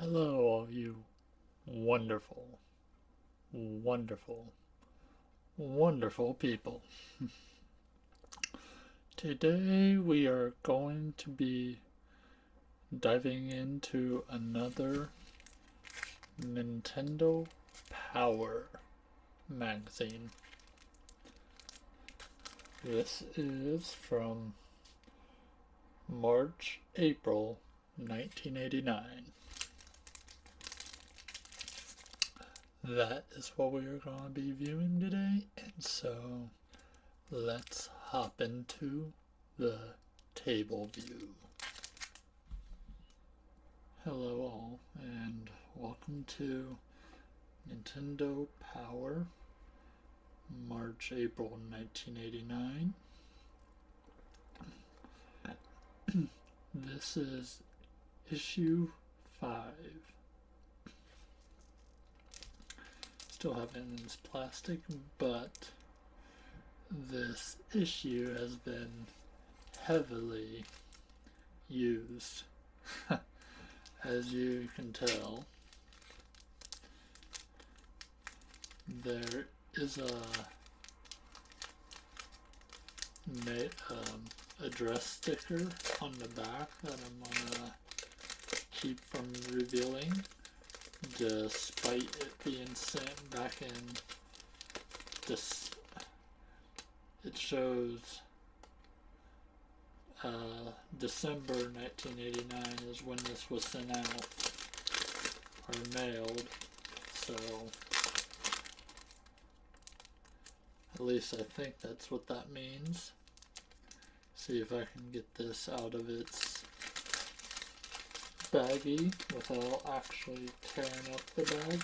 Hello, all you wonderful, wonderful, wonderful people. Today we are going to be diving into another Nintendo Power magazine. This is from March, April 1989. That is what we are going to be viewing today, and so let's hop into the table view. Hello, all, and welcome to Nintendo Power, March, April 1989. This is issue 5. Still have it in this plastic, but this issue has been heavily used. As you can tell, there is a address sticker on the back that I'm gonna keep from revealing, despite it being sent back in this. It shows December 1989 is when this was sent out or mailed, so at least I think that's what that means. See if I can get this out of its baggie without actually tearing up the bag.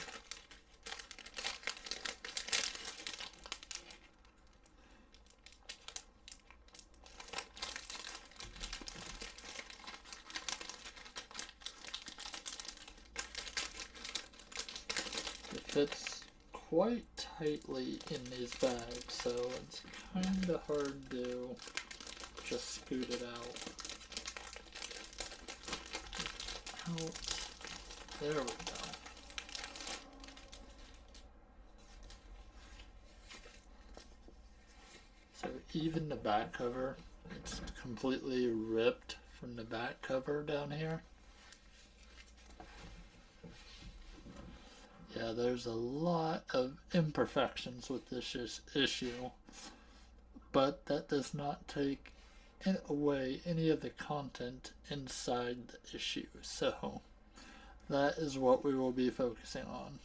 It fits quite tightly in these bags, so it's kind of hard to just scoot it out. There we go. So even the back cover, it's completely ripped from the back cover down here. Yeah, there's a lot of imperfections with this issue, but that does not take away any of the content inside the issue, so that is what we will be focusing on.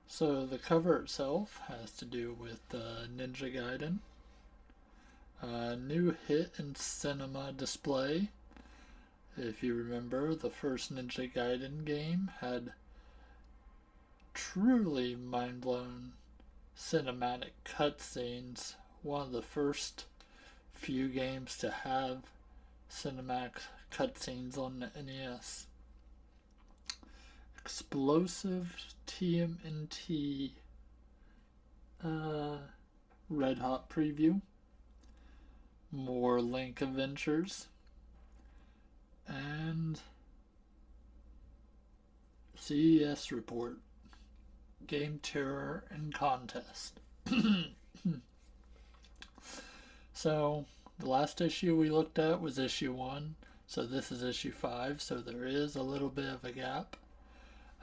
So the cover itself has to do with Ninja Gaiden, a new hit in cinema display. If you remember, the first Ninja Gaiden game had truly mind-blown cinematic cutscenes. One of the first few games to have cinematic cutscenes on the NES. Explosive TMNT Red Hot preview. More Link Adventures. And CES report. Game Terror and Contest. So, the last issue we looked at was issue 1, so this is issue 5, so there is a little bit of a gap.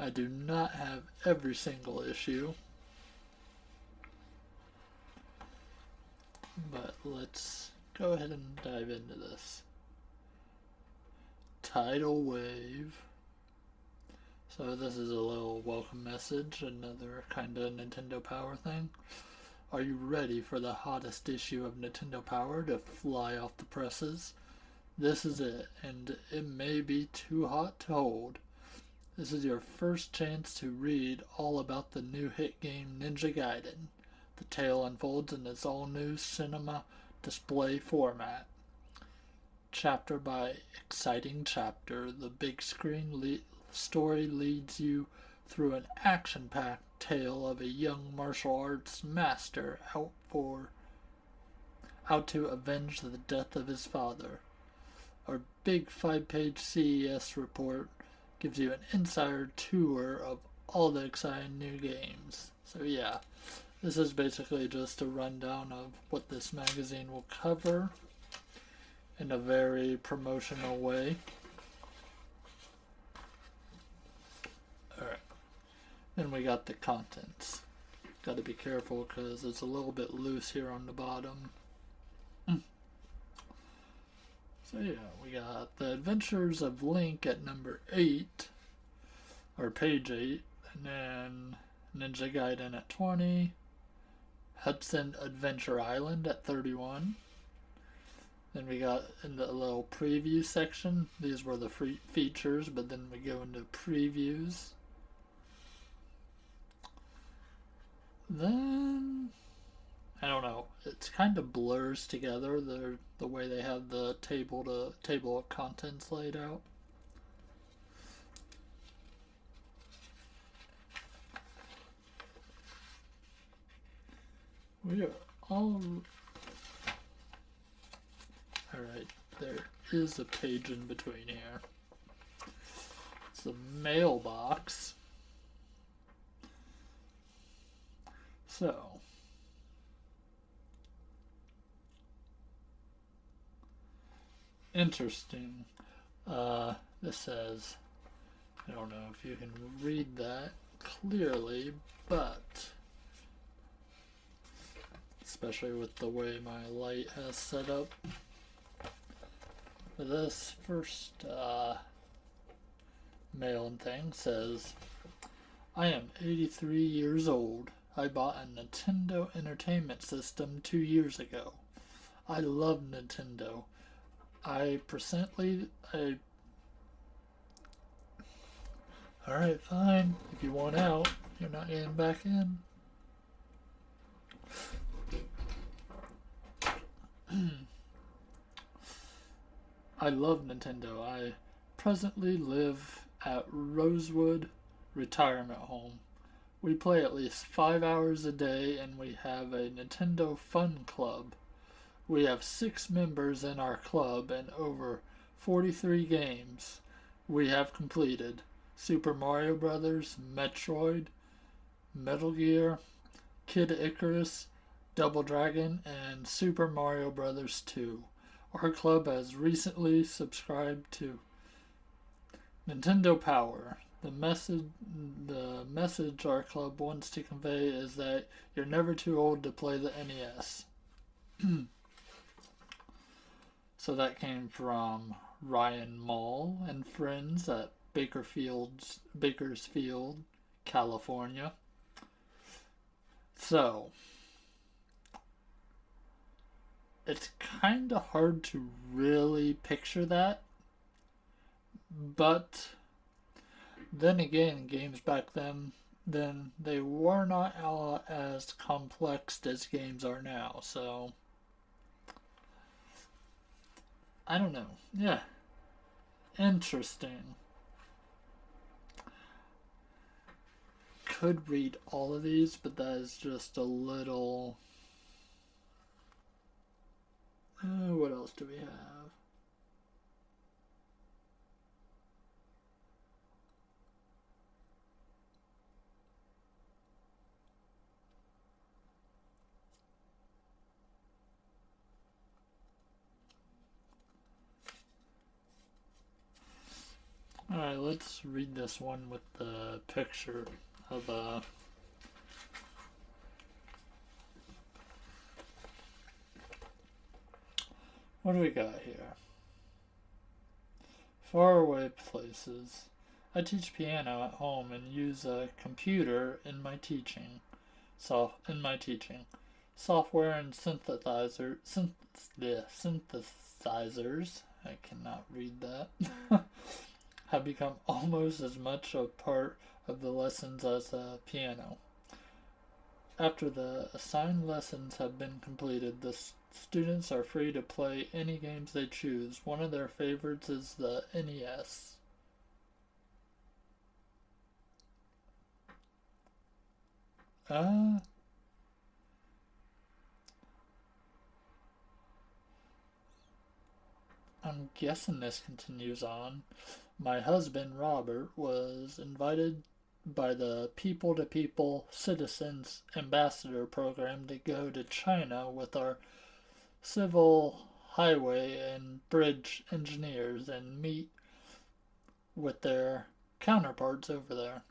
I do not have every single issue, but let's go ahead and dive into this. Tidal Wave. So this is a little welcome message, another kind of Nintendo Power thing. Are you ready for the hottest issue of Nintendo Power to fly off the presses? This is it, and it may be too hot to hold. This is your first chance to read all about the new hit game Ninja Gaiden. The tale unfolds in its all-new cinema display format. Chapter by exciting chapter, the big screen story leads you through an action-packed tale of a young martial arts master out to avenge the death of his father. Our big 5-page CES report gives you an insider tour of all the exciting new games. So yeah, this is basically just a rundown of what this magazine will cover in a very promotional way. Alright, then we got the contents. Got to be careful because it's a little bit loose here on the bottom. So yeah, we got The Adventures of Link at number 8, or page 8, and then Ninja Gaiden at 20, Hudson Adventure Island at 31. Then we got in the little preview section, these were the free features, but then we go into previews. Then I don't know. It's kind of blurs together the way they have the table of contents laid out. We are all right. There is a page in between here. It's the mailbox. So. Interesting. This says, I don't know if you can read that clearly, but especially with the way my light has set up. This first mail-in thing says, I am 83 years old. I bought a Nintendo Entertainment System 2 years ago. I love Nintendo. Alright, fine. If you want out, you're not getting back in. I love Nintendo. I presently live at Rosewood Retirement Home. We play at least 5 hours a day and we have a Nintendo Fun Club. We have 6 members in our club and over 43 games we have completed. Super Mario Bros., Metroid, Metal Gear, Kid Icarus, Double Dragon, and Super Mario Bros. 2. Our club has recently subscribed to Nintendo Power. The message our club wants to convey is that you're never too old to play the NES. So that came from Ryan Mall and friends at Bakersfield, California. So, it's kind of hard to really picture that, but then again, games back then they were not as complex as games are now, so I don't know. Yeah. Interesting. Could read all of these, but that is just a little... what else do we have? Alright, let's read this one with the picture of what do we got here? Faraway places. I teach piano at home and use a computer in my teaching. Software and synthesizers. I cannot read that. Have become almost as much a part of the lessons as a piano. After the assigned lessons have been completed, the students are free to play any games they choose. One of their favorites is the NES. I'm guessing this continues on. My husband, Robert, was invited by the People to People Citizens Ambassador Program to go to China with our civil highway and bridge engineers and meet with their counterparts over there.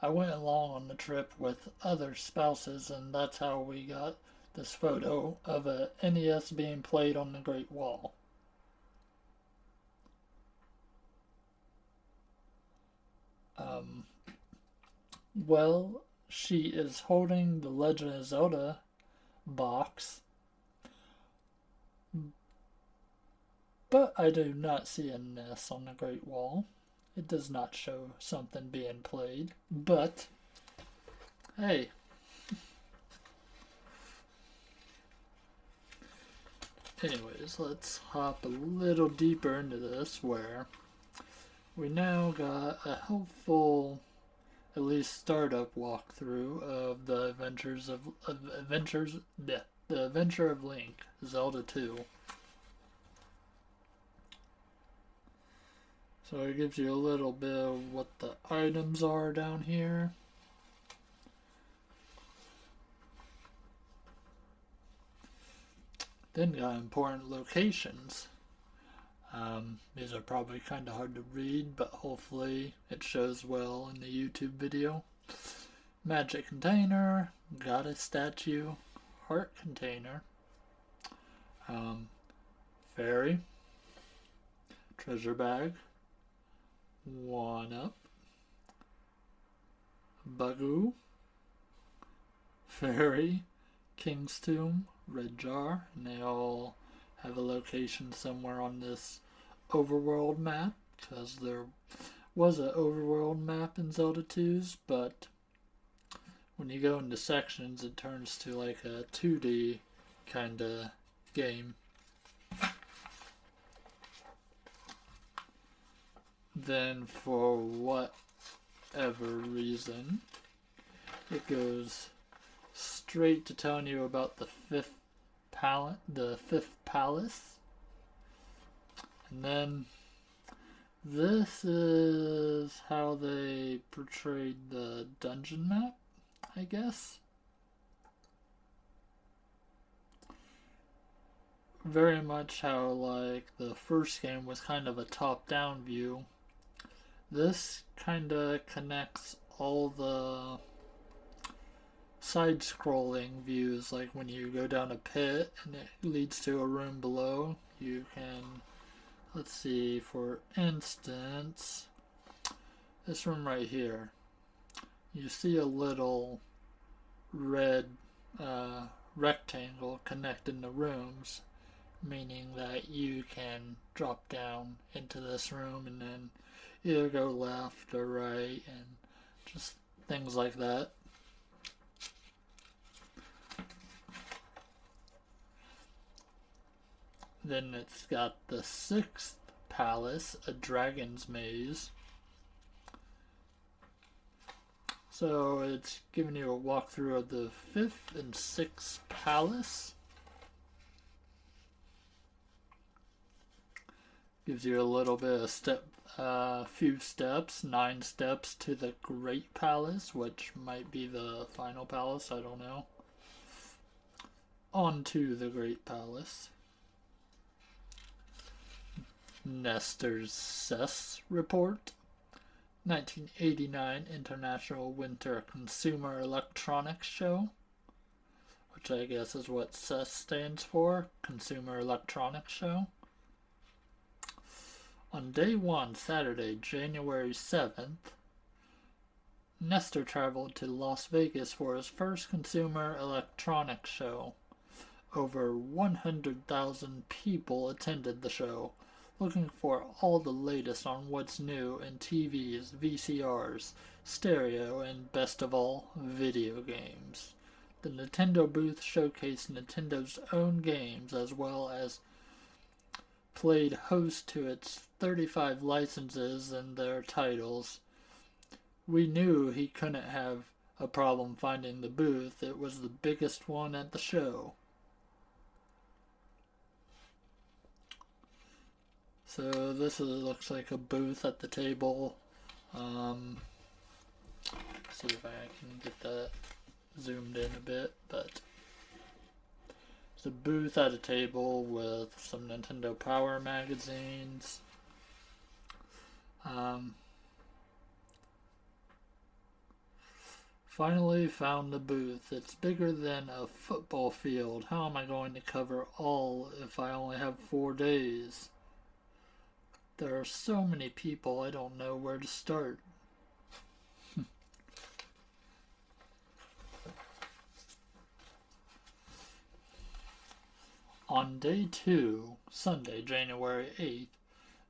I went along on the trip with other spouses, and that's how we got this photo of a NES being played on the Great Wall. Um, well, she is holding the Legend of Zelda box, but I do not see a NES on the Great Wall. It does not show something being played, but hey. Anyways, let's hop a little deeper into this where we now got a helpful, at least startup walkthrough of the the Adventure of Link, Zelda 2. So it gives you a little bit of what the items are down here. Then got important locations. These are probably kind of hard to read, but hopefully it shows well in the YouTube video. Magic container, goddess statue, heart container, fairy, treasure bag, 1-up, Bagoo, fairy, king's tomb, red jar, and they all have a location somewhere on this overworld map, because there was an overworld map in Zelda 2's, but when you go into sections it turns to like a 2D kind of game. Then for whatever reason it goes straight to telling you about the fifth palace. And then this is how they portrayed the dungeon map, I guess. Very much how like the first game was kind of a top-down view. This kind of connects all the side-scrolling views, like when you go down a pit and it leads to a room below, you can, let's see, for instance, this room right here, you see a little red rectangle connecting the rooms, meaning that you can drop down into this room and then either go left or right and just things like that. Then it's got the sixth palace, a dragon's maze. So it's giving you a walkthrough of the fifth and sixth palace. Gives you a little bit of few steps, 9 steps to the Great Palace, which might be the final palace, I don't know. On to the Great Palace. Nestor's CES report. 1989 International Winter Consumer Electronics Show, which I guess is what CES stands for, Consumer Electronics Show. On day 1, Saturday, January 7th, Nestor traveled to Las Vegas for his first consumer electronics show. Over 100,000 people attended the show, looking for all the latest on what's new in TVs, VCRs, stereo, and best of all, video games. The Nintendo booth showcased Nintendo's own games as well as played host to its 35 licenses and their titles. We knew he couldn't have a problem finding the booth. It was the biggest one at the show. So this looks like a booth at the table. Um, see if I can get that zoomed in a bit, but it's a booth at a table with some Nintendo Power magazines. Finally found the booth. It's bigger than a football field. How am I going to cover all if I only have 4 days? There are so many people, I don't know where to start. On day 2, Sunday, January 8th,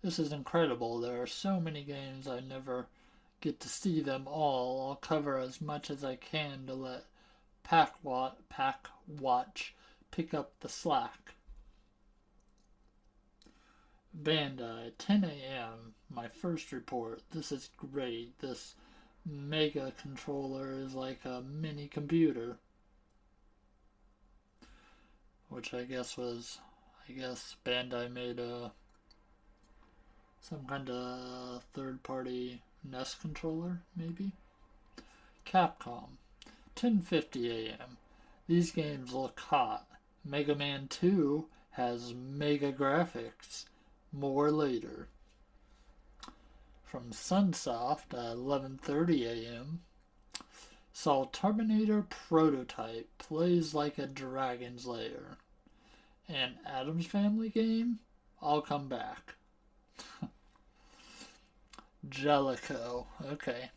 this is incredible. There are so many games I never get to see them all. I'll cover as much as I can to let Pack Watch pick up the slack. Bandai, 10 a.m. My first report. This is great. This Mega controller is like a mini computer. Which I guess Bandai made some kind of third-party NES controller, maybe? Capcom, 10:50 a.m. These games look hot. Mega Man 2 has mega graphics. More later. From Sunsoft at 11:30 a.m. Saw Terminator Prototype plays like a Dragon's Lair. And Addams Family game? I'll come back. Jellico. Okay.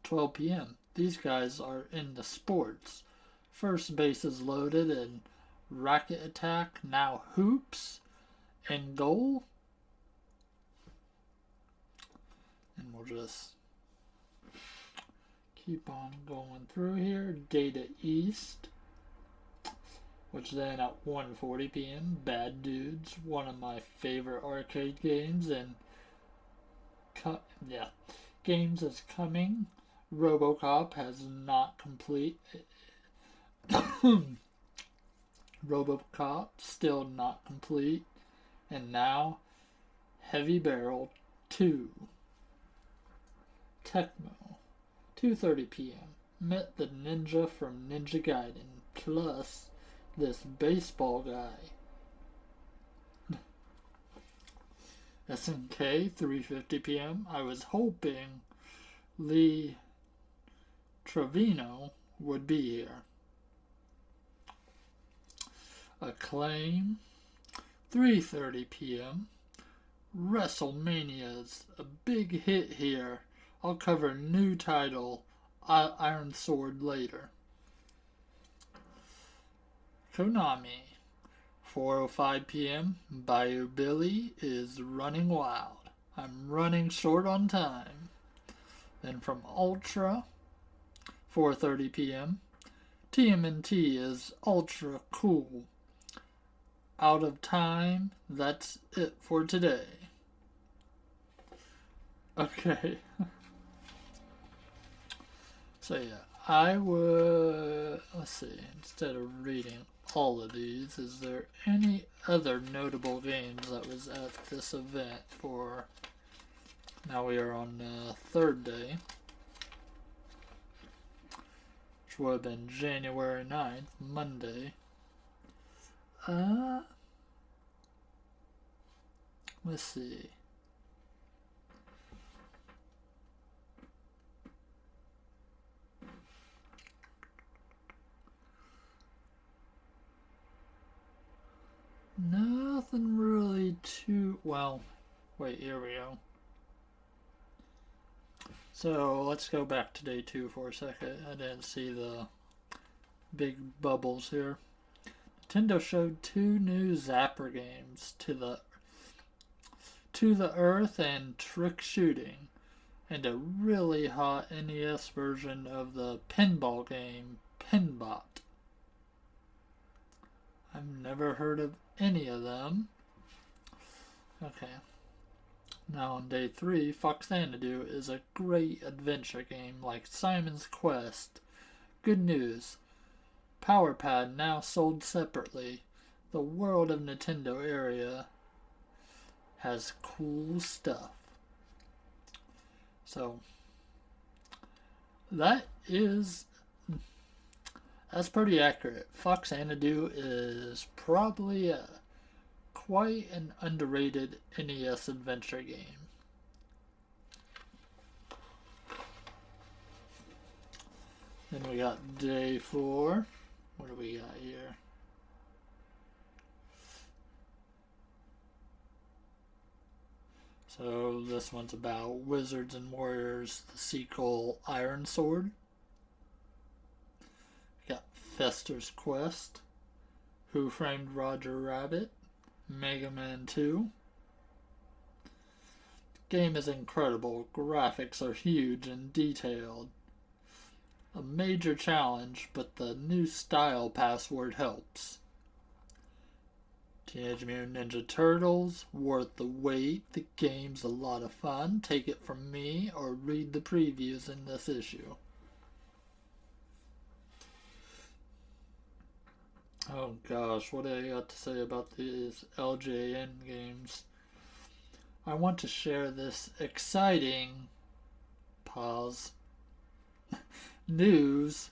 12 p.m. These guys are into sports. First base is loaded and Racket Attack, now Hoops, and goal. And we'll just keep on going through here. Data East, which then at 1:40 p.m. Bad Dudes, one of my favorite arcade games, and games is coming. RoboCop has not complete. RoboCop still not complete. And now, Heavy Barrel 2. Tecmo, 2:30 p.m. Met the ninja from Ninja Gaiden, plus this baseball guy. SNK, 3:50 p.m. I was hoping Lee Trevino would be here. Acclaim, 3:30 p.m. WrestleMania's a big hit here. I'll cover new title Iron Sword later. Konami, 4:05 p.m. Bayou Billy is running wild. I'm running short on time. Then from Ultra, 4:30 p.m. TMNT is ultra cool. Out of time. That's it for today. Okay. So yeah, I would, let's see, instead of reading all of these, is there any other notable games that was at this event for, now we are on the third day, which would have been January 9th, Monday. Let's see. Nothing really too, well, wait, here we go. So let's go back to day 2 for a second. I didn't see the big bubbles here. Nintendo showed 2 new Zapper games, To the Earth and Trick Shooting, and a really hot NES version of the pinball game Pinbot. I've never heard of any of them. Okay. Now on day 3, Fox Xanadu is a great adventure game like Simon's Quest. Good news. PowerPad now sold separately. The World of Nintendo area has cool stuff. So that's pretty accurate. Fox Xanadu is probably quite an underrated NES adventure game. Then we got day 4. What do we got here? So this one's about Wizards and Warriors, the sequel Iron Sword. We got Fester's Quest, Who Framed Roger Rabbit, Mega Man 2. The game is incredible. Graphics are huge and detailed. A major challenge, but the new style password helps. Teenage Mutant Ninja Turtles, worth the wait. The game's a lot of fun. Take it from me or read the previews in this issue. Oh gosh, what do I got to say about these LJN games? I want to share this exciting news.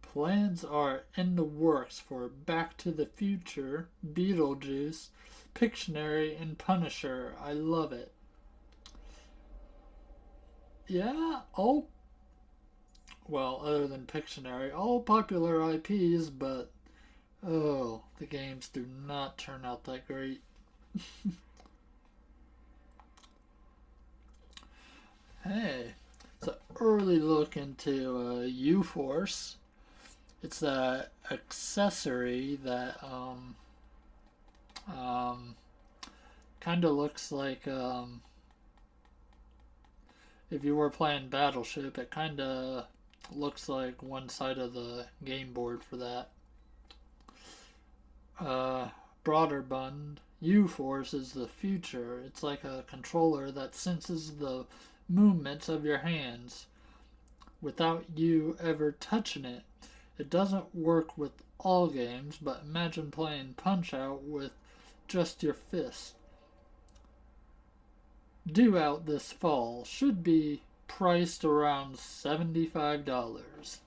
Plans are in the works for Back to the Future, Beetlejuice, Pictionary, and Punisher. I love it. Yeah, other than Pictionary, all popular IPs, but the games do not turn out that great. Hey, it's an early look into U-Force. It's an accessory that kind of looks like if you were playing Battleship, it kind of looks like one side of the game board for that. Broderbund U-Force is the future. It's like a controller that senses the movements of your hands without you ever touching it. It doesn't work with all games, but imagine playing Punch-Out with just your fist. Due out this fall. Should be priced around $75.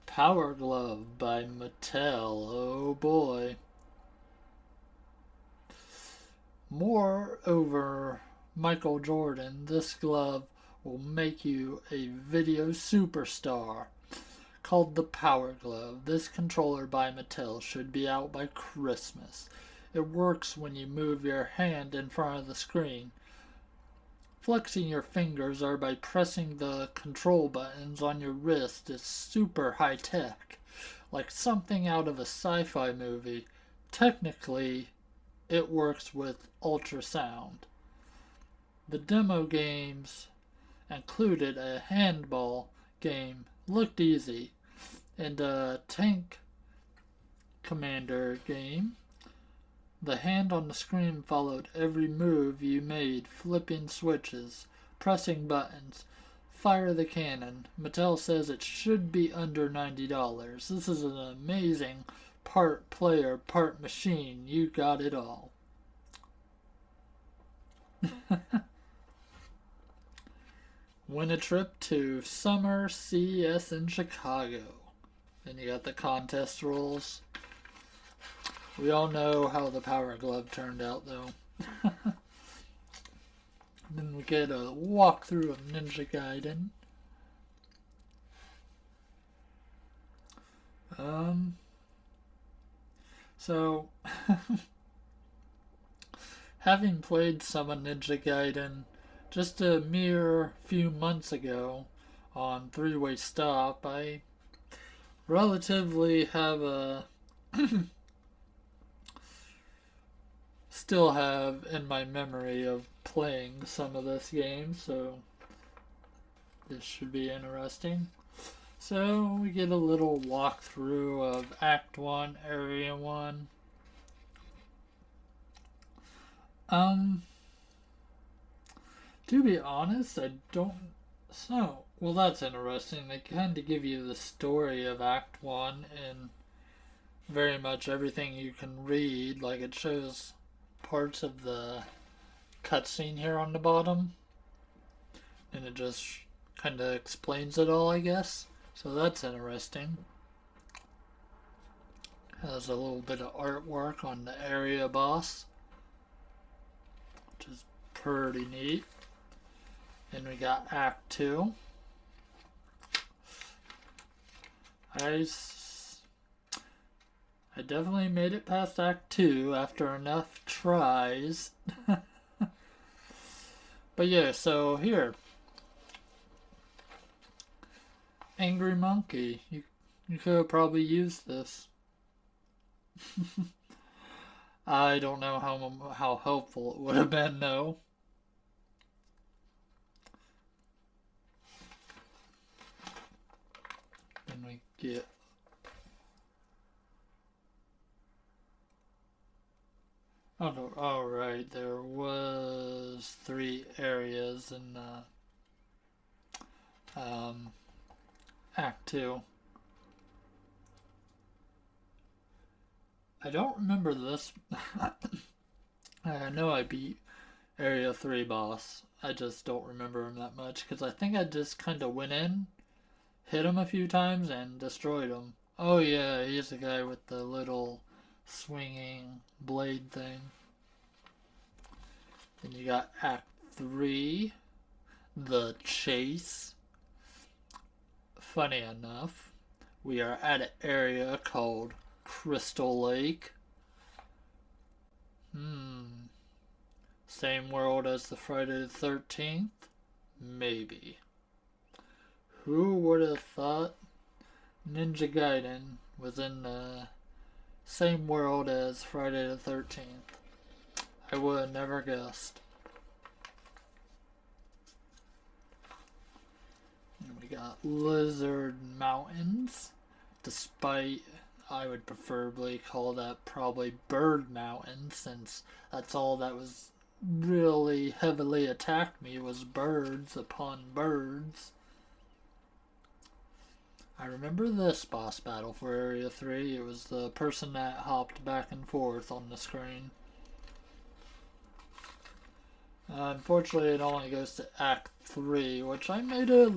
Power Glove by Mattel. Oh boy. Moreover, Michael Jordan, this glove will make you a video superstar. Called the Power Glove. This controller by Mattel should be out by Christmas. It works when you move your hand in front of the screen. Flexing your fingers or by pressing the control buttons on your wrist is super high tech, like something out of a sci-fi movie. Technically, it works with ultrasound. The demo games included a handball game, looked easy, and a tank commander game. The hand on the screen followed every move you made, flipping switches, pressing buttons. Fire the cannon. Mattel says it should be under $90. This is an amazing part player, part machine. You got it all. Win a trip to Summer CES in Chicago. Then you got the contest rules. We all know how the Power Glove turned out, though. Then we get a walkthrough of Ninja Gaiden. So, having played some of Ninja Gaiden just a mere few months ago on Three-Way Stop, I relatively have a still have in my memory of playing some of this game, so this should be interesting. So we get a little walkthrough of Act 1, Area 1. To be honest, I don't... So, well, that's interesting. They kind of give you the story of Act 1 in very much everything you can read. Like it shows parts of the cutscene here on the bottom, and it just kind of explains it all, I guess. So that's interesting. Has a little bit of artwork on the area boss, which is pretty neat. Then we got Act 2. I definitely made it past Act 2 after enough tries. But yeah, so here. Angry Monkey. You could have probably used this. I don't know how helpful it would have been, though. Then we get... Oh, no, alright, there was 3 areas in Act 2. I don't remember this. I know I beat Area 3 boss. I just don't remember him that much because I think I just kind of went in, hit him a few times, and destroyed him. Oh yeah, he's the guy with the little swinging blade thing. Then you got Act 3, The Chase. Funny enough, we are at an area called Crystal Lake. Same world as the Friday the 13th? Maybe. Who would have thought Ninja Gaiden was in the same world as Friday the 13th? I would have never guessed. And we got Lizard Mountains, despite I would preferably call that probably Bird Mountain, since that's all that was really heavily attacked me was birds upon birds. I remember this boss battle for Area 3. It was the person that hopped back and forth on the screen. Unfortunately, it only goes to Act 3, which I made a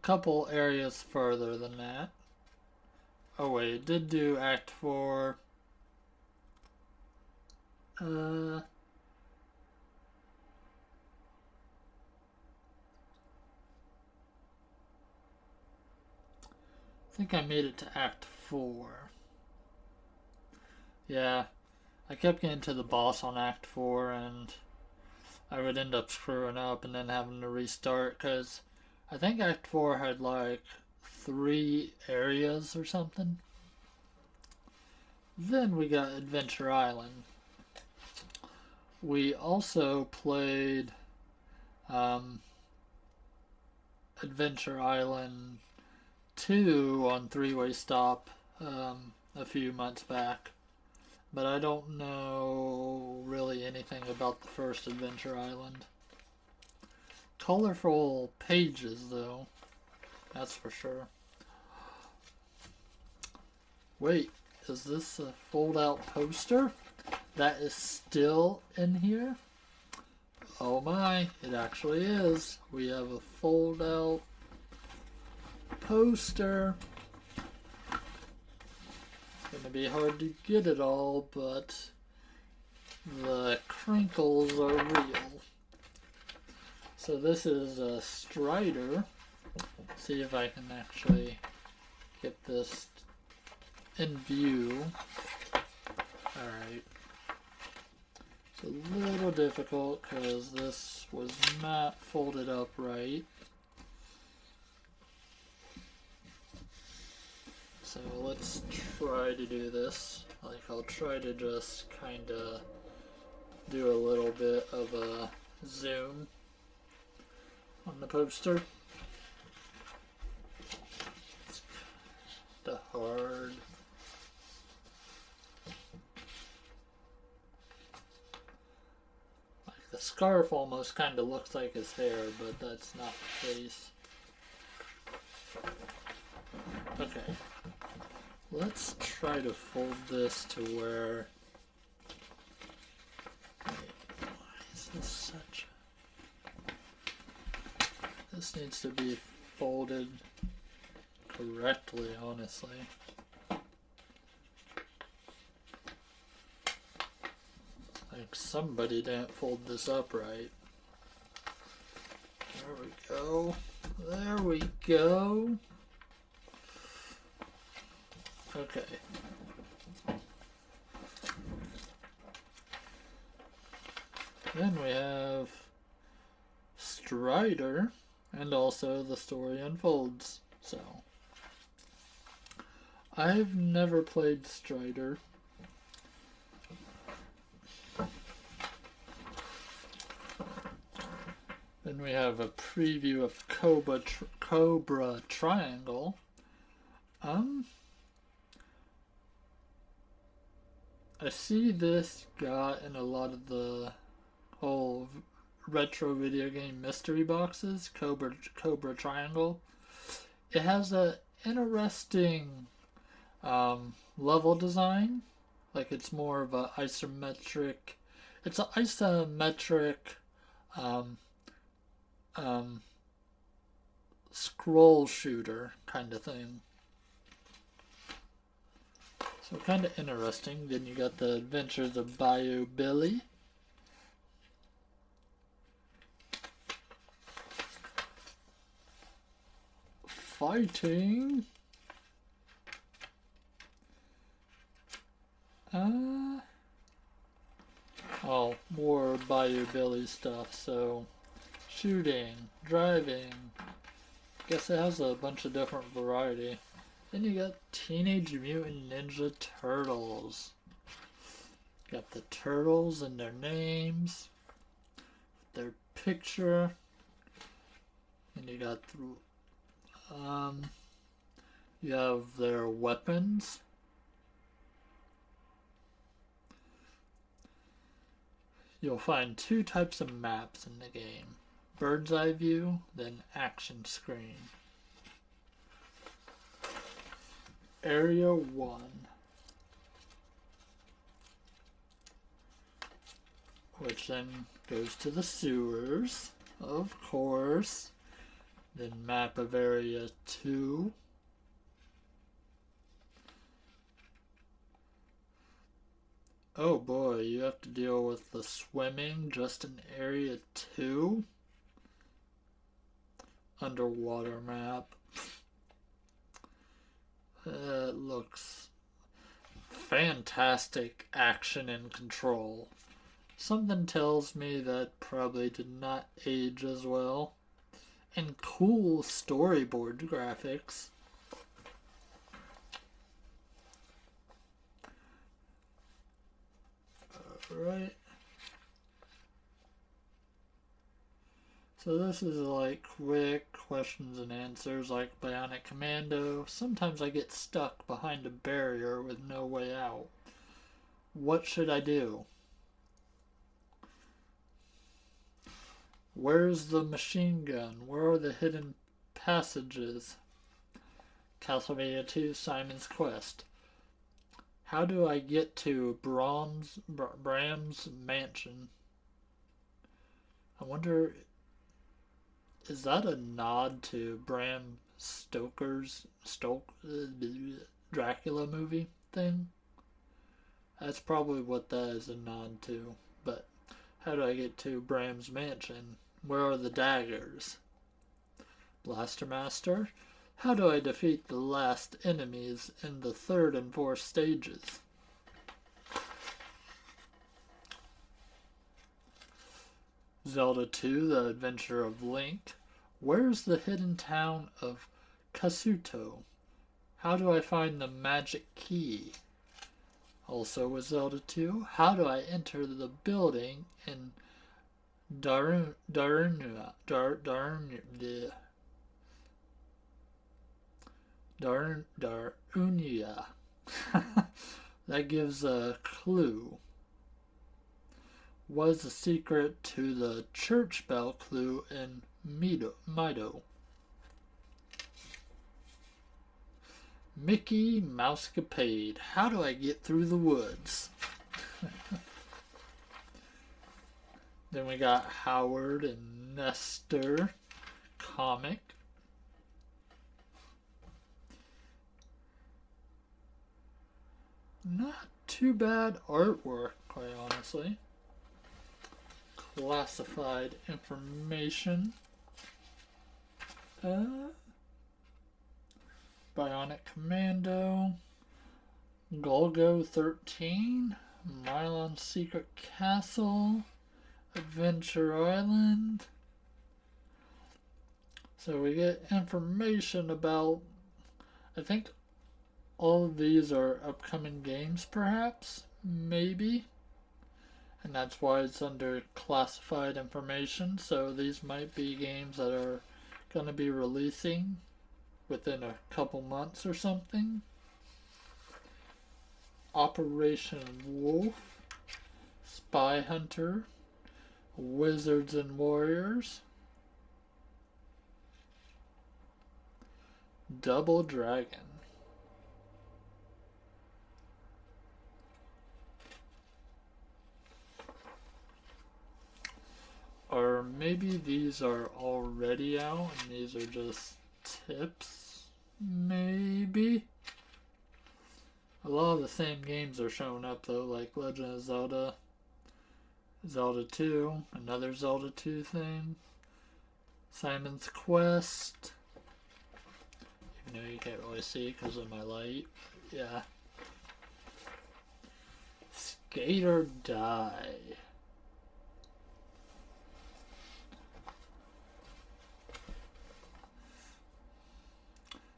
couple areas further than that. Oh wait, it did do Act 4. I think I made it to Act 4. Yeah, I kept getting to the boss on Act 4 and I would end up screwing up and then having to restart because I think Act 4 had like 3 areas or something. Then we got Adventure Island. We also played Adventure Island 2 on 3-Way Stop a few months back. But I don't know really anything about the first Adventure Island. Colorful pages, though. That's for sure. Wait, is this a fold-out poster that is still in here? Oh my, it actually is. We have a fold-out poster. It's gonna be hard to get it all, but the crinkles are real. So this is a Strider. See if I can actually get this in view. Alright. It's a little difficult because this was not folded up right. So let's try to do this. Like I'll try to just kind of do a little bit of a zoom on the poster. It's kind of hard. Like the scarf almost kind of looks like his hair, but that's not the case. Okay. let's try to fold this to where... Wait, why is this such... This needs to be folded correctly, honestly. Like somebody didn't fold this up right. There we go. There we go. Okay. Then we have Strider, and also the story unfolds. So, I've never played Strider. Then we have a preview of Cobra Triangle. I see this got in a lot of the whole retro video game mystery boxes, Cobra Triangle. It has a interesting level design. Like it's more of a isometric. It's an isometric scroll shooter kind of thing. So kind of interesting. Then you got the Adventures of Bayou Billy. Fighting. Oh, more Bayou Billy stuff. So shooting, driving. Guess it has a bunch of different variety. Then you got Teenage Mutant Ninja Turtles. Got the turtles and their names, their picture, and you got you have their weapons. You'll find two types of maps in the game: bird's eye view, then action screen. Area 1. Which then goes to the sewers, of course. Then map of Area 2. Oh boy, you have to deal with the swimming just in Area 2. Underwater map. It looks fantastic action and control. Something tells me that probably did not age as well. And cool storyboard graphics. Alright. So this is like quick questions and answers like Bionic Commando. Sometimes I get stuck behind a barrier with no way out. What should I do? Where's the machine gun? Where are the hidden passages? Castlevania 2 Simon's Quest. How do I get to Bram's mansion? I wonder, is that a nod to Bram Stoker's Dracula movie thing? That's probably what that is a nod to. But how do I get to Bram's mansion? Where are the daggers? Blaster Master? How do I defeat the last enemies in the third and fourth stages? Zelda 2, The Adventure of Link. Where's the hidden town of Kasuto? How do I find the magic key? Also with Zelda 2, how do I enter the building in Darunia? That gives a clue. Was the secret to the church bell clue in Mido? Mickey Mousecapade. How do I get through the woods? Then we got Howard and Nestor comic. Not too bad artwork, quite honestly. Classified information. Bionic Commando. Golgo 13. Mylon Secret Castle. Adventure Island. So we get information about, I think all of these are upcoming games, perhaps? Maybe? And that's why it's under classified information. So these might be games that are going to be releasing within a couple months or something. Operation Wolf, Spy Hunter, Wizards and Warriors, Double Dragon. Or maybe these are already out and these are just tips. Maybe. A lot of the same games are showing up though, like Legend of Zelda, Zelda 2, another Zelda 2 thing, Simon's Quest, even though you can't really see because of my light. Yeah. Skate or Die.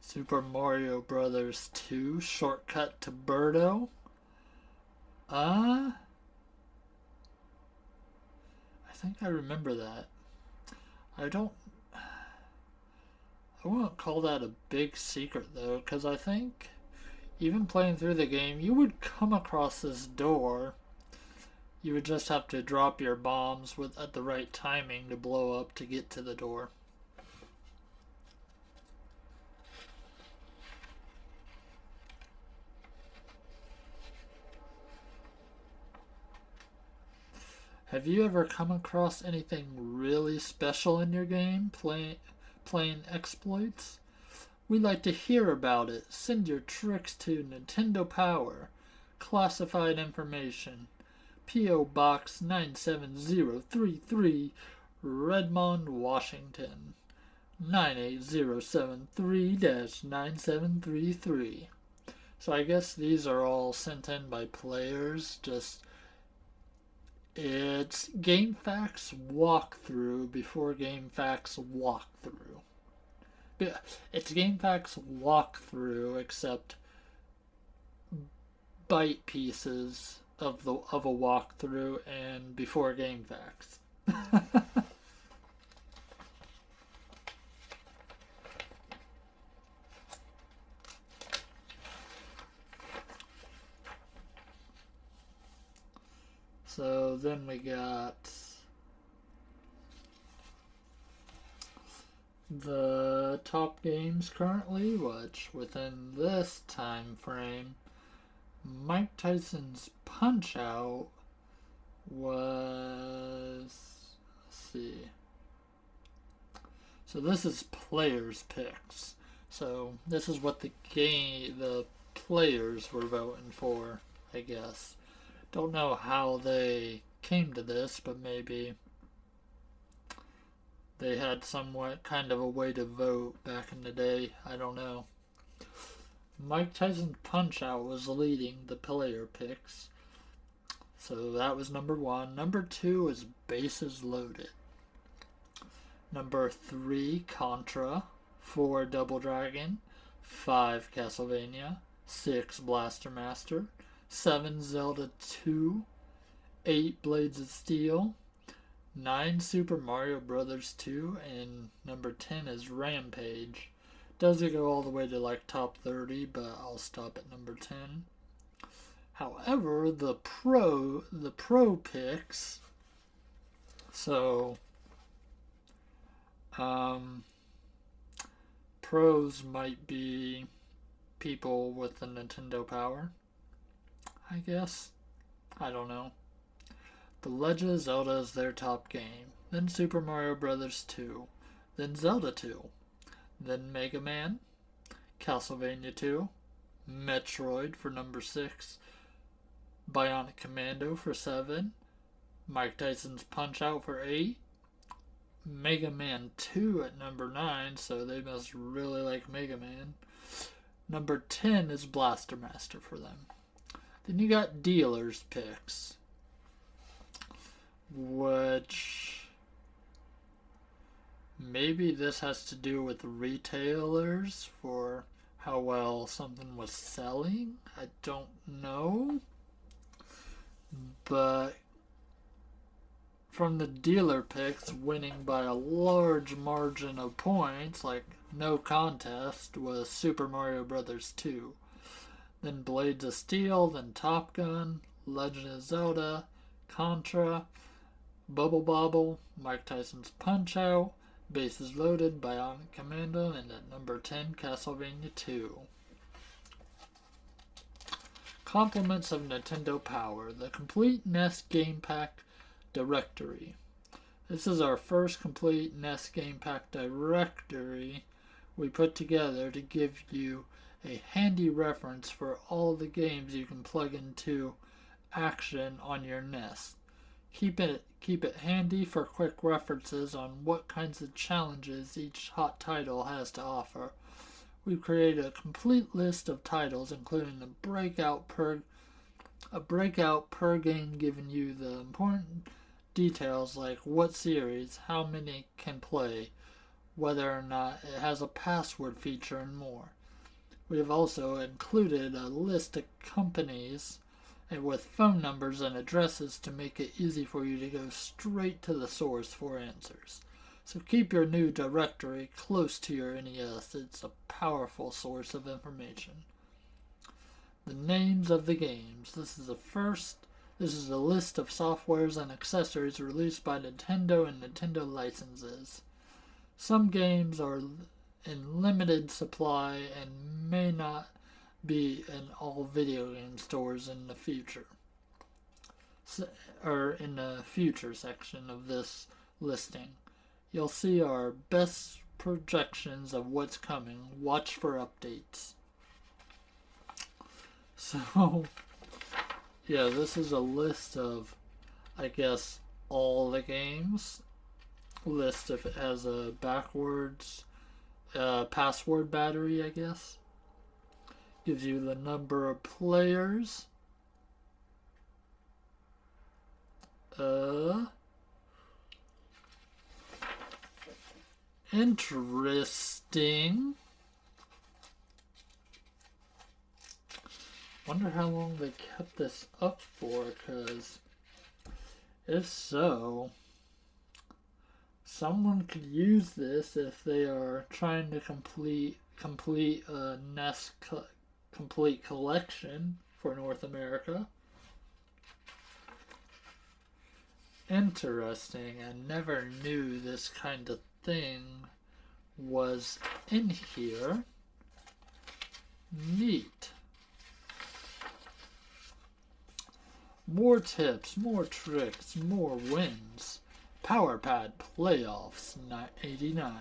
Super Mario Brothers 2, Shortcut to Birdo. I think I remember that. I wouldn't call that a big secret though, because I think even playing through the game, you would come across this door. You would just have to drop your bombs at the right timing to blow up to get to the door. Have you ever come across anything really special in your game playing exploits? We'd like to hear about it. Send your tricks to Nintendo Power. Classified information. P.O. Box 97033, Redmond, Washington 98073-9733. So I guess these are all sent in by players. It's GameFAQs walkthrough before GameFAQs walkthrough. It's GameFAQs walkthrough, except bite pieces of a walkthrough and before GameFAQs. So then we got the top games currently, which within this time frame, Mike Tyson's Punch-Out was, let's see. So this is players' picks. So this is what the players were voting for, I guess. Don't know how they came to this, but maybe they had somewhat kind of a way to vote back in the day. I don't know. Mike Tyson's Punch-Out was leading the player picks. So that was number 1. Number 2 is Bases Loaded. Number 3, Contra. 4, Double Dragon. 5, Castlevania. 6, Blaster Master. 7, Zelda 2, 8, Blades of Steel, 9, Super Mario Brothers 2, and number 10 is Rampage. Doesn't go all the way to like top 30, but I'll stop at number 10. However, the pro picks, so pros might be people with the Nintendo Power, I guess. I don't know. The Legend of Zelda is their top game, then Super Mario Bros. 2, then Zelda 2, then Mega Man, Castlevania 2, Metroid for number 6, Bionic Commando for 7, Mike Tyson's Punch Out for 8, Mega Man 2 at number 9, so they must really like Mega Man. Number 10 is Blaster Master for them. Then you got dealers' picks, which maybe this has to do with retailers for how well something was selling. I don't know. But from the dealer picks, winning by a large margin of points, like no contest, was Super Mario Bros. 2. Then Blades of Steel, then Top Gun, Legend of Zelda, Contra, Bubble Bobble, Mike Tyson's Punch Out, Bases Loaded, Bionic Commando, and at number 10, Castlevania 2. Compliments of Nintendo Power, the complete NES Game Pack Directory. This is our first complete NES Game Pack Directory we put together to give you a handy reference for all the games you can plug into action on your NES. Keep it handy for quick references on what kinds of challenges each hot title has to offer. We've created a complete list of titles, including a breakout per game, giving you the important details like what series, how many can play, whether or not it has a password feature, and more. We have also included a list of companies and with phone numbers and addresses to make it easy for you to go straight to the source for answers. So keep your new directory close to your NES. It's a powerful source of information. The names of the games. This is a list of softwares and accessories released by Nintendo and Nintendo licenses. Some games are in limited supply and may not be in all video game stores in the future. Or in the future section of this listing. You'll see our best projections of what's coming. Watch for updates. So, yeah, this is a list of, I guess, all the games. List if it has a backwards password battery, I guess. Gives you the number of players. Interesting. Wonder how long they kept this up for, because if so, someone could use this if they are trying to complete a NES complete collection for North America. Interesting. I never knew this kind of thing was in here. Neat. More tips, more tricks, more wins. Power Pad Playoffs 89.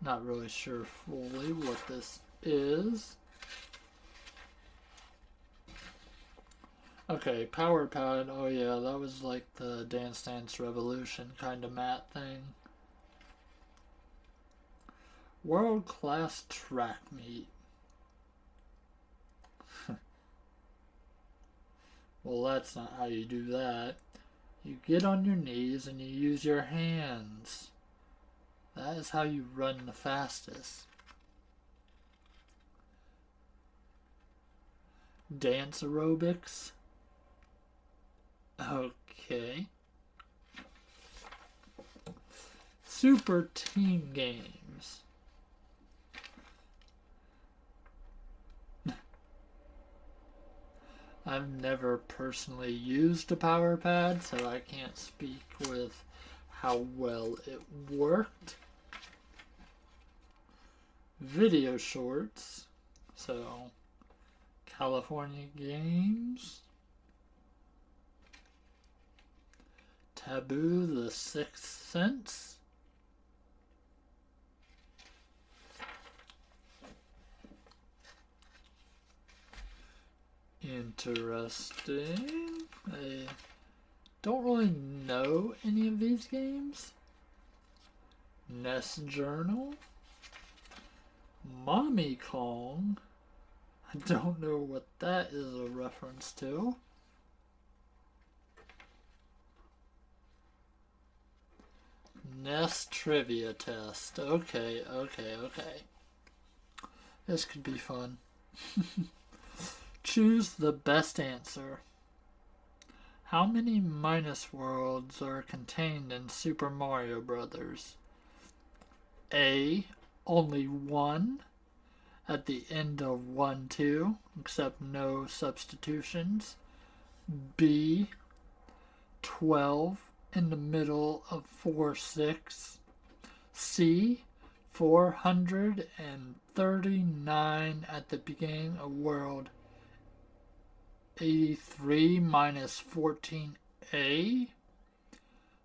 Not really sure fully what this is. Okay, Power Pad. Oh yeah, that was like the Dance Dance Revolution kind of mat thing. World Class Track Meet. Well, that's not how you do that. You get on your knees and you use your hands. That is how you run the fastest. Dance aerobics. Okay. Super team games. I've never personally used a Power Pad, so I can't speak with how well it worked. Video shorts. So, California Games. Taboo, The Sixth Sense. Interesting. I don't really know any of these games. Nest Journal. Mommy Kong. I don't know what that is a reference to. Nest Trivia Test. Okay. This could be fun. Choose the best answer. How many minus worlds are contained in Super Mario Bros.? A. Only one at the end of 1-2, except no substitutions. B. 12 in the middle of 4-6. C. 439 at the beginning of world 83 minus 14a.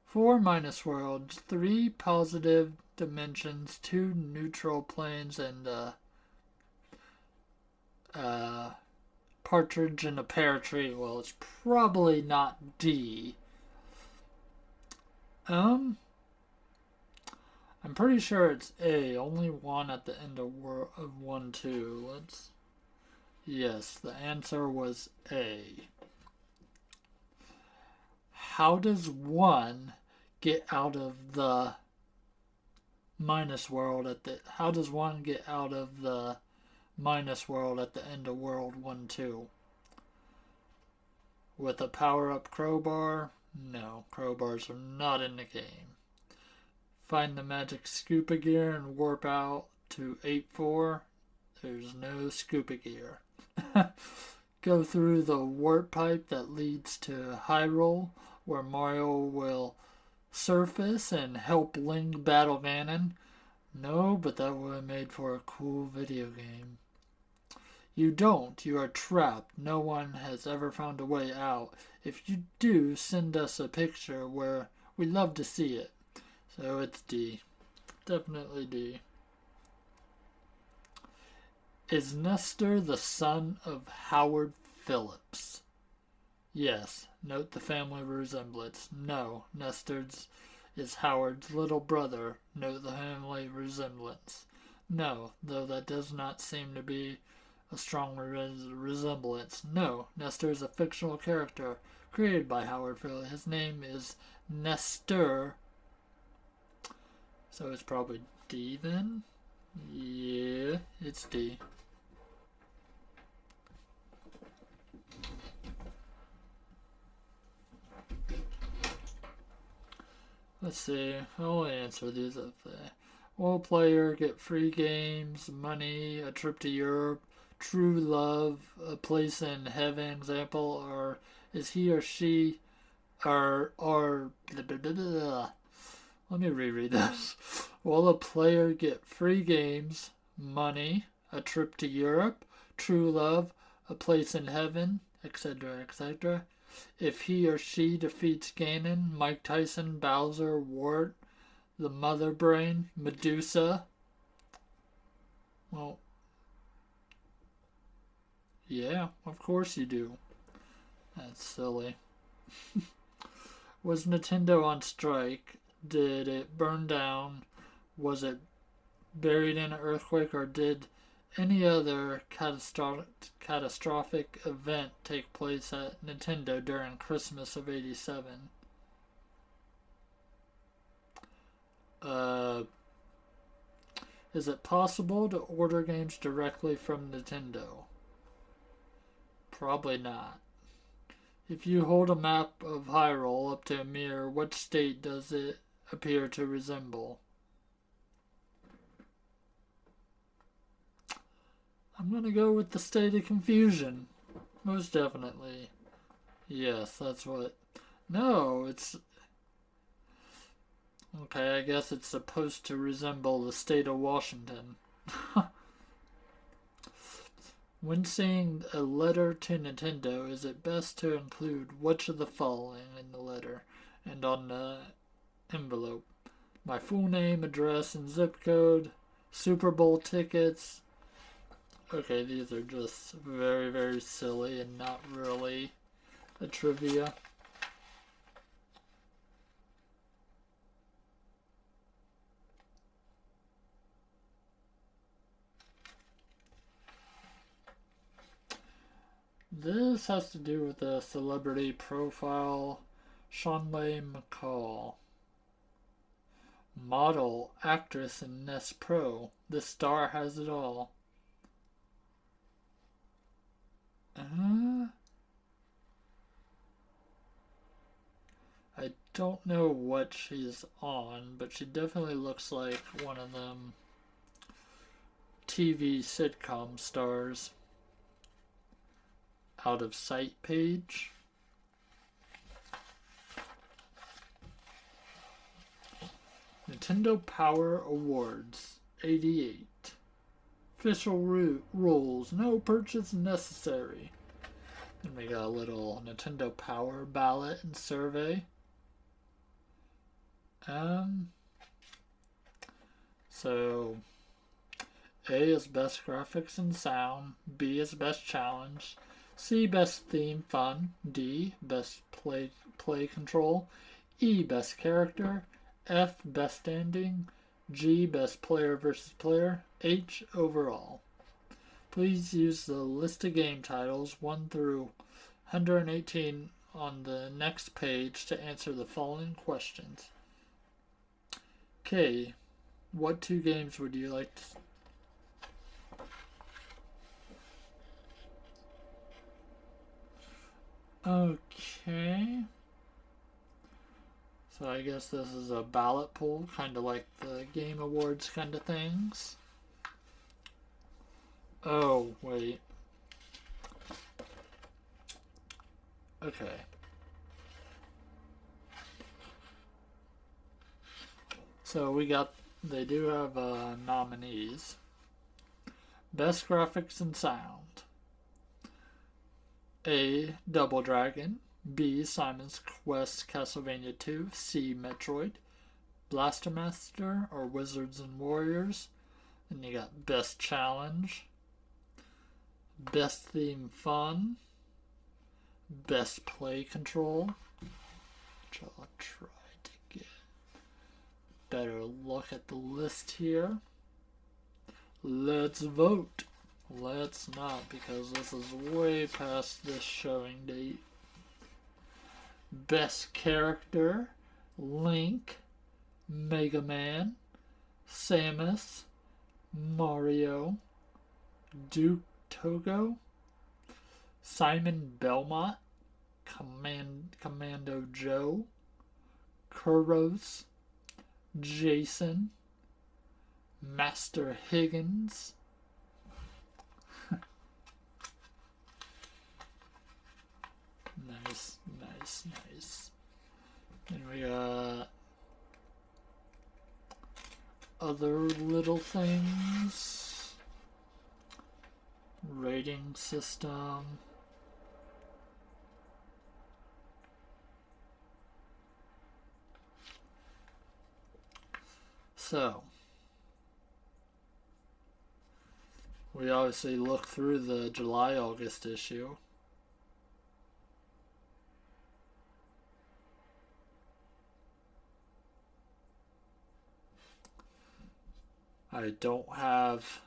4 minus worlds, 3 positive dimensions, 2 neutral planes, and partridge in a pear tree. Well, it's probably not D. I'm pretty sure it's A. Only one at the end of 1-2. Yes, the answer was A. How does one get out of the minus world how does one get out of the minus world at the end of world 1-2? With a power-up crowbar? No, crowbars are not in the game. Find the magic Scoopa gear and warp out to 8-4. There's no Scoopa gear. Go through the warp pipe that leads to Hyrule, where Mario will surface and help Link battle Ganon. No, but that would have made for a cool video game. You don't. You are trapped. No one has ever found a way out. If you do, send us a picture where we'd love to see it. So it's D. Definitely D. Is Nestor the son of Howard Phillips? Yes. Note the family resemblance. No. Nestor is Howard's little brother. Note the family resemblance. No, though that does not seem to be a strong resemblance. No, Nestor is a fictional character created by Howard Phillips. His name is Nestor. So it's probably D then? Yeah, it's D. Let's see. I'll answer these up there. Will player get free games, money, a trip to Europe, true love, a place in heaven, example, or is he or she or blah, blah, blah, blah. Let me reread this. Will a player get free games, money, a trip to Europe, true love, a place in heaven, etc., etc., if he or she defeats Ganon, Mike Tyson, Bowser, Wart, the Mother Brain, Medusa? Well, yeah, of course you do. That's silly. Was Nintendo on strike? Did it burn down? Was it buried in an earthquake, or did any other catastrophic event take place at Nintendo during Christmas of '87? Is it possible to order games directly from Nintendo? Probably not. If you hold a map of Hyrule up to a mirror, what state does it appear to resemble? I'm gonna go with the state of confusion. Most definitely. Yes, that's what... No, it's... Okay, I guess it's supposed to resemble the state of Washington. When saying a letter to Nintendo, is it best to include which of the following in the letter and on the envelope? My full name, address, and zip code, Super Bowl tickets. Okay, these are just very, very silly and not really a trivia. This has to do with the celebrity profile Shanley McCall. Model, actress, and NES Pro. This star has it all. I don't know what she's on, but she definitely looks like one of them TV sitcom stars. Out of sight page. Nintendo Power Awards 88. Official rules. No purchase necessary. And we got a little Nintendo Power ballot and survey. So A is best graphics and sound, B is best challenge, C best theme fun, D best play control, E best character, F best ending, G best player versus player, H overall. Please use the list of game titles 1 through 118 on the next page to answer the following questions. K. What 2 games would you like to... Okay. So I guess this is a ballot poll, kind of like the Game Awards kind of things. Oh, wait. Okay. So they do have nominees. Best graphics and sound. A. Double Dragon. B. Simon's Quest Castlevania 2. C. Metroid. Blaster Master or Wizards and Warriors. And you got Best Challenge. Best Theme Fun. Best Play Control. Which I'll try to get better look at the list here. Let's vote. Let's not, because this is way past this showing date. Best Character, Link, Mega Man, Samus, Mario, Duke Togo, Simon Belmont, Commando Joe, Kuros, Jason, Master Higgins, Nice. And we got other little things. Rating system. So, we obviously look through the July-August issue. I don't have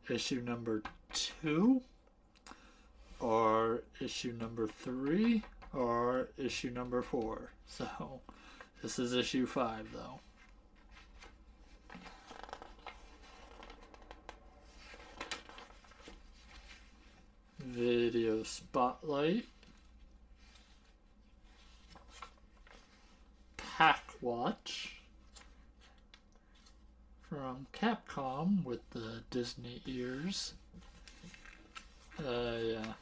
issue number 2 or issue number 3 or issue number 4. So this is issue 5 though. Video Spotlight. Pack Watch. From Capcom with the Disney ears. Yeah.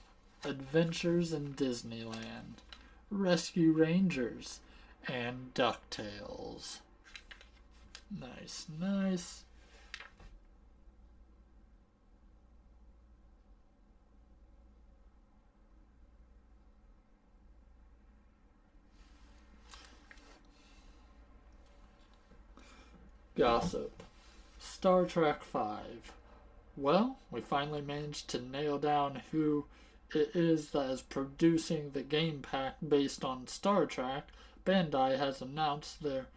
Adventures in Disneyland. Rescue Rangers. And DuckTales. Nice, nice. Gossip. Star Trek V. Well, we finally managed to nail down who it is that is producing the game pack based on Star Trek. Bandai has announced their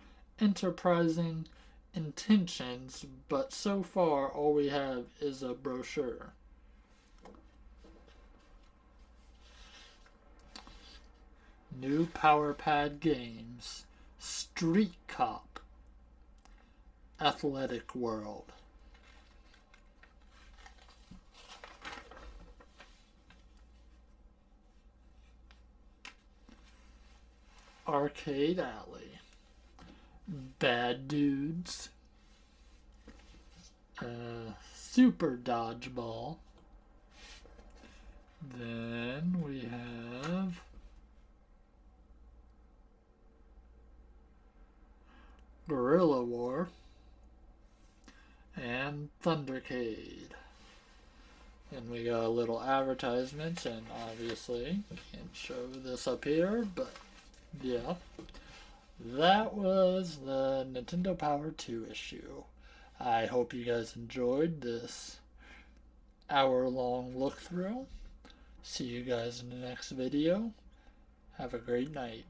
enterprising intentions, but so far all we have is a brochure. New Power Pad games. Street Cop. Athletic World. Arcade Alley. Bad Dudes. Super Dodgeball. Then we have Guerrilla War and Thundercade. And we got a little advertisements, and obviously can't show this up here, but yeah. That was the Nintendo Power 2 issue. I hope you guys enjoyed this hour-long look-through. See you guys in the next video. Have a great night.